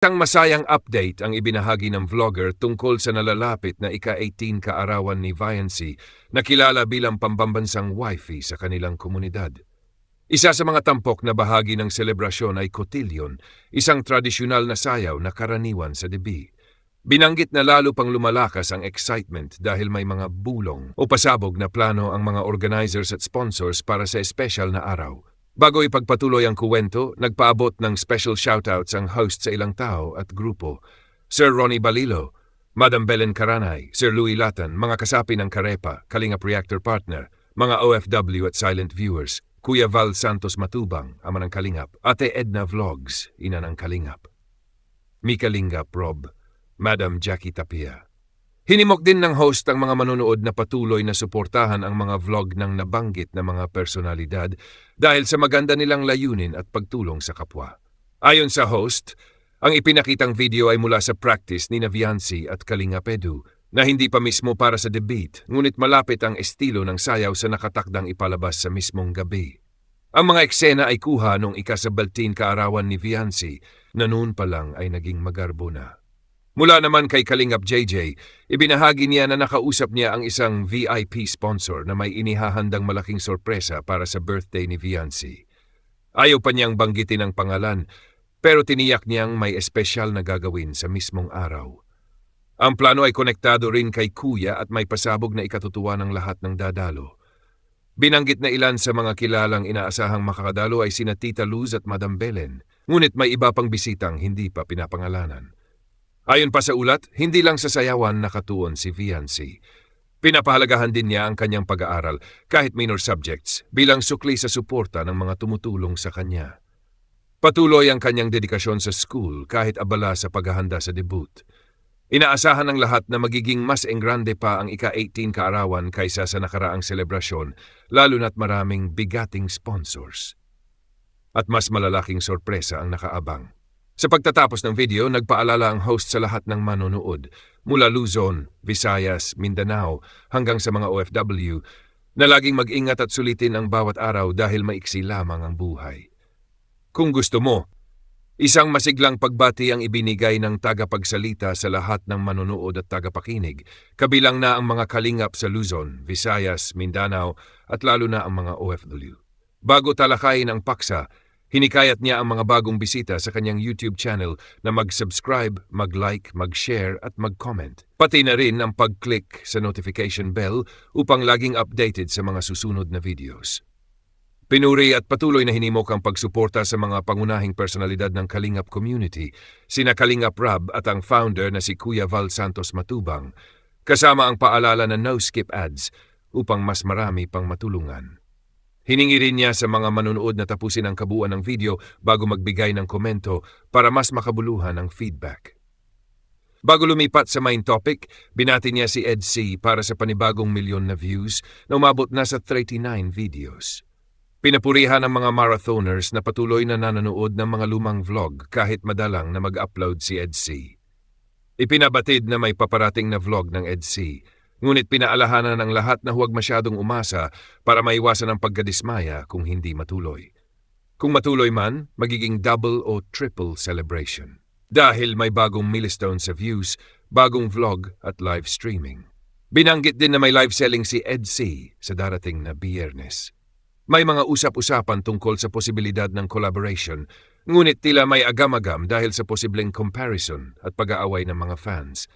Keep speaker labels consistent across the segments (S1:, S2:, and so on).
S1: Isang masayang update ang ibinahagi ng vlogger tungkol sa nalalapit na ika-18 kaarawan ni Viancy na kilala bilang pambambansang wifey sa kanilang komunidad. Isa sa mga tampok na bahagi ng selebrasyon ay cotillion, isang tradisyonal na sayaw na karaniwan sa Debi. Binanggit na lalo pang lumalakas ang excitement dahil may mga bulong o pasabog na plano ang mga organizers at sponsors para sa espesyal na araw. Bago ipagpatuloy ang kuwento, nagpaabot ng special shoutouts ang host sa ilang tao at grupo. Sir Ronnie Balilo, Madam Belen Caranay, Sir Louie Latan, mga kasapi ng Karepa, Kalingap Reactor Partner, mga OFW at silent viewers, Kuya Val Santos Matubang, ama ng Kalingap, Ate Edna Vlogs, ina ng Kalingap, Mika Lingap Rob, Madam Jackie Tapia. Hinimok din ng host ang mga manonood na patuloy na suportahan ang mga vlog ng nabanggit na mga personalidad dahil sa maganda nilang layunin at pagtulong sa kapwa. Ayon sa host, ang ipinakitang video ay mula sa practice ni Viancy at Kalingap Edu na hindi pa mismo para sa debate, ngunit malapit ang estilo ng sayaw sa nakatakdang ipalabas sa mismong gabi. Ang mga eksena ay kuha noong ika-17 kaarawan ni Viancy na noon pa lang ay naging magarbo na. Mula naman kay Kalingap JJ, ibinahagi niya na nakausap niya ang isang VIP sponsor na may inihahandang malaking sorpresa para sa birthday ni Viancy. Ayaw pa niyang banggitin ang pangalan, pero tiniyak niyang may espesyal na gagawin sa mismong araw. Ang plano ay konektado rin kay Kuya at may pasabog na ikatutuwa ng lahat ng dadalo. Binanggit na ilan sa mga kilalang inaasahang makakadalo ay sina Tita Luz at Madam Belen, ngunit may iba pang bisitang hindi pa pinapangalanan. Ayon pa sa ulat, hindi lang sa sayawan nakatuon si Viancy. Pinapahalagahan din niya ang kanyang pag-aaral kahit minor subjects bilang sukli sa suporta ng mga tumutulong sa kanya. Patuloy ang kanyang dedikasyon sa school kahit abala sa paghahanda sa debut. Inaasahan ng lahat na magiging mas engrande pa ang ika-18 kaarawan kaysa sa nakaraang selebrasyon, lalo na't maraming bigating sponsors. At mas malalaking sorpresa ang nakaabang. Sa pagtatapos ng video, nagpaalala ang host sa lahat ng manonood, mula Luzon, Visayas, Mindanao, hanggang sa mga OFW, na laging mag-ingat at sulitin ang bawat araw dahil maiksi lamang ang buhay. Kung gusto mo, isang masiglang pagbati ang ibinigay ng tagapagsalita sa lahat ng manonood at tagapakinig, kabilang na ang mga kalingap sa Luzon, Visayas, Mindanao, at lalo na ang mga OFW. Bago talakayin ang paksa, hinikayat niya ang mga bagong bisita sa kanyang YouTube channel na mag-subscribe, mag-like, mag-share at mag-comment. Pati na rin ang pag-click sa notification bell upang laging updated sa mga susunod na videos. Pinuri at patuloy na hinimok ang pagsuporta sa mga pangunahing personalidad ng Kalingap community, sina Kalingap Rab at ang founder na si Kuya Val Santos Matubang, kasama ang paalala na no skip ads upang mas marami pang matulungan. Hiningi rin niya sa mga manonood na tapusin ang kabuuan ng video bago magbigay ng komento para mas makabuluhan ang feedback. Bago lumipat sa main topic, binati niya si Ed C para sa panibagong milyon na views na umabot na sa 39 videos. Pinapurihan ng mga marathoners na patuloy na nanonood ng mga lumang vlog kahit madalang na mag-upload si Ed C. Ipinabatid na may paparating na vlog ng Ed C. Ngunit pinaalahanan ng lahat na huwag masyadong umasa para maiwasan ang pagkadismaya kung hindi matuloy. Kung matuloy man, magiging double o triple celebration. Dahil may bagong milestone sa views, bagong vlog at live streaming. Binanggit din na may live selling si Ed C sa darating na Biyernes. May mga usap-usapan tungkol sa posibilidad ng collaboration, ngunit tila may agam-agam dahil sa posibleng comparison at pag-aaway ng mga fans.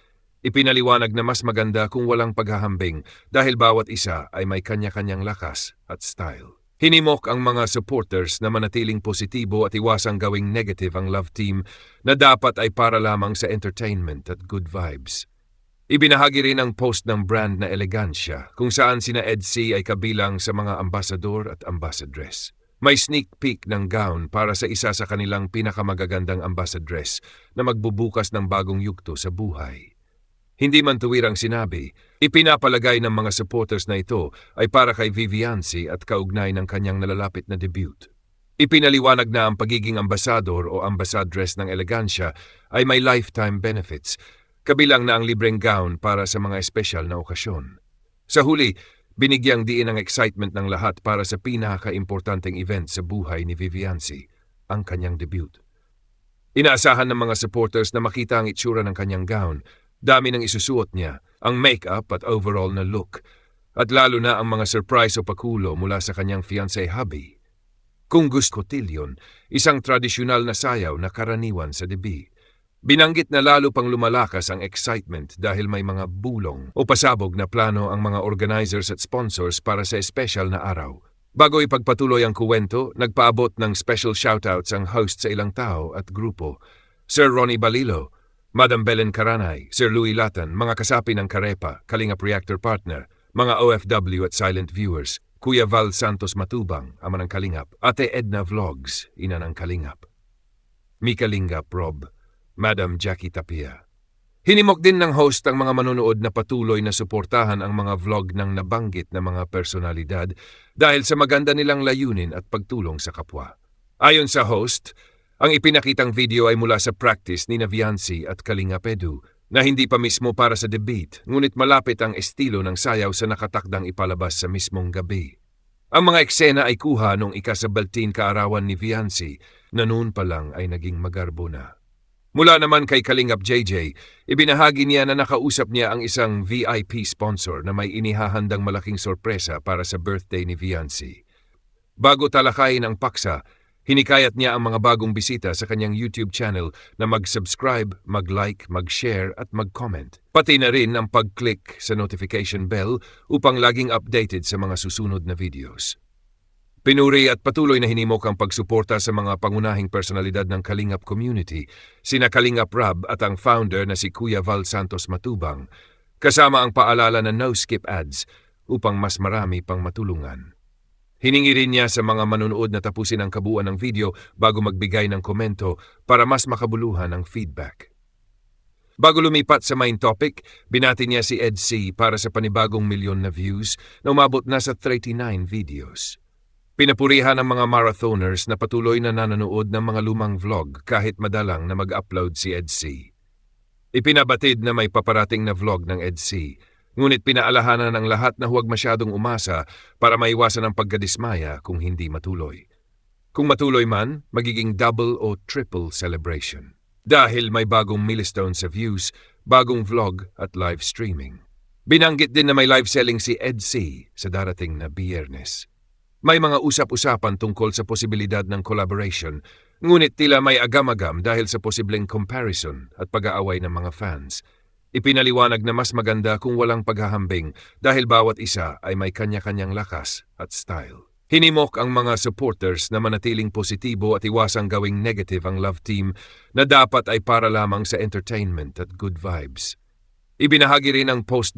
S1: Ipinaliwanag na mas maganda kung walang paghahambing dahil bawat isa ay may kanya-kanyang lakas at style. Hinimok ang mga supporters na manatiling positibo at iwasang gawing negative ang love team na dapat ay para lamang sa entertainment at good vibes. Ibinahagi rin ang post ng brand na elegansya kung saan sina Ed C ay kabilang sa mga ambassador at ambassadress. May sneak peek ng gown para sa isa sa kanilang pinakamagagandang ambassadress na magbubukas ng bagong yugto sa buhay. Hindi man tuwirang sinabi, ipinapalagay ng mga supporters na ito ay para kay Viancy at kaugnay ng kanyang nalalapit na debut. Ipinaliwanag na ang pagiging ambasador o ambassadress ng elegansya ay may lifetime benefits, kabilang na ang libreng gown para sa mga espesyal na okasyon. Sa huli, binigyang diin ang excitement ng lahat para sa pinaka-importanteng event sa buhay ni Viancy, ang kanyang debut. Inaasahan ng mga supporters na makita ang itsura ng kanyang gown, dami ng isusuot niya, ang make-up at overall na look, at lalo na ang mga surprise o pakulo mula sa kanyang fiancé hubby. Kung gusto cotillion, isang tradisyonal na sayaw na karaniwan sa debut. Binanggit na lalo pang lumalakas ang excitement dahil may mga bulong o pasabog na plano ang mga organizers at sponsors para sa espesyal na araw. Bago ipagpatuloy ang kuwento, nagpaabot ng special shoutouts ang host sa ilang tao at grupo. Sir Ronnie Balilo, Madam Belen Karanay, Sir Louis Latan, mga kasapi ng Karepa, Kalingap Reactor Partner, mga OFW at silent viewers, Kuya Val Santos Matubang, ama ng Kalingap, Ate Edna Vlogs, ina ng Kalingap, Mika Lingap Rob, Madam Jackie Tapia. Hinimok din ng host ang mga manonood na patuloy na suportahan ang mga vlog ng nabanggit na mga personalidad dahil sa maganda nilang layunin at pagtulong sa kapwa. Ayon sa host, ang ipinakitang video ay mula sa practice ni Viancy at Kalingap Edu na hindi pa mismo para sa debate, ngunit malapit ang estilo ng sayaw sa nakatakdang ipalabas sa mismong gabi. Ang mga eksena ay kuha nung ika-17 kaarawan ni Viancy na noon pa lang ay naging magarbo na. Mula naman kay Kalingap JJ, ibinahagi niya na nakausap niya ang isang VIP sponsor na may inihahandang malaking sorpresa para sa birthday ni Viancy. Bago talakayin ang paksa, hinikayat niya ang mga bagong bisita sa kanyang YouTube channel na mag-subscribe, mag-like, mag-share at mag-comment. Pati na rin ang pag-click sa notification bell upang laging updated sa mga susunod na videos. Pinuri at patuloy na hinimok ang pagsuporta sa mga pangunahing personalidad ng Kalingap community, sina Kalingap Rab at ang founder na si Kuya Val Santos Matubang, kasama ang paalala na no-skip ads upang mas marami pang matulungan. Hiningi rin niya sa mga manonood na tapusin ang kabuuan ng video bago magbigay ng komento para mas makabuluhan ang feedback. Bago lumipat sa main topic, binati niya si Ed C para sa panibagong milyon na views na umabot na sa 39 videos. Pinapurihan ng mga marathoners na patuloy na nanonood ng mga lumang vlog kahit madalang na mag-upload si Ed C. Ipinabatid na may paparating na vlog ng Ed C, ngunit pinaalahanan ng lahat na huwag masyadong umasa para maiwasan ang pagkadismaya kung hindi matuloy. Kung matuloy man, magiging double o triple celebration. Dahil may bagong milestone sa views, bagong vlog at live streaming. Binanggit din na may live selling si Ed C sa darating na Biyernes. May mga usap-usapan tungkol sa posibilidad ng collaboration, ngunit tila may agam-agam dahil sa posibleng comparison at pag-aaway ng mga fans. Ipinaliwanag na mas maganda kung walang paghahambing dahil bawat isa ay may kanya-kanyang lakas at style. Hinimok ang mga supporters na manatiling positibo at iwasang gawing negative ang love team na dapat ay para lamang sa entertainment at good vibes. Ibinahagi rin ang post